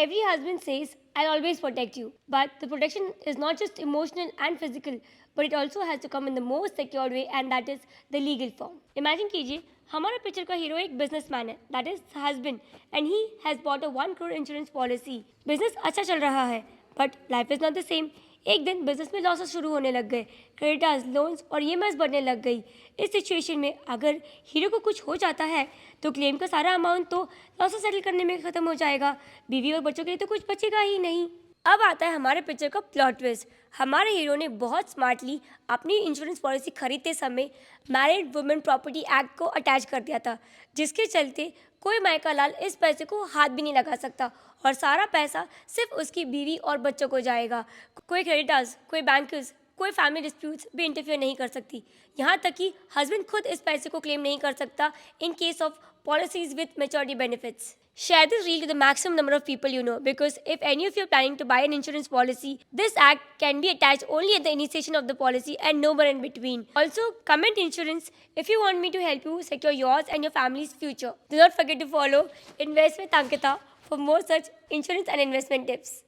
Every husband says, I'll always protect you. But the protection is not just emotional and physical, but it also has to come in the most secured way, and that is the legal form. Imagine कीजिए हमारा picture का hero एक businessman है, that is husband, and he has bought a 1 crore insurance policy. Business अच्छा चल रहा है, but life is not the same. एक दिन बिजनेस में लॉसेस शुरू होने लग गए, क्रेडिटर्स, लोन्स और ईएमआईस बढ़ने लग गई. इस सिचुएशन में अगर हीरो को कुछ हो जाता है तो क्लेम का सारा अमाउंट तो लॉसेस सेटल करने में खत्म हो जाएगा. बीवी और बच्चों के लिए तो कुछ बचेगा ही नहीं. अब आता है हमारे पिक्चर का प्लॉट ट्विस्ट. हमारे हीरो ने बहुत स्मार्टली अपनी इंश्योरेंस पॉलिसी खरीदते समय मैरिड वुमेन प्रॉपर्टी एक्ट को अटैच कर दिया था, जिसके चलते कोई मायका लाल इस पैसे को हाथ भी नहीं लगा सकता और सारा पैसा सिर्फ उसकी बीवी और बच्चों को जाएगा. कोई क्रेडिटर्स, कोई बैंकर्स, कोई फैमिली डिस्प्यूट्स भी इंटरफेयर नहीं कर सकती. यहाँ तक कि हस्बैंड खुद इस पैसे को क्लेम नहीं कर सकता in case of policies with maturity benefits. Share this reel to the maximum number of people you know, because if any of you are planning to buy an insurance policy, this act can be attached only at the initiation of the policy and no more in between. Also, comment insurance if you want me to help you secure yours and your family's future. Do not forget to follow Invest with Ankita for more such insurance and investment tips.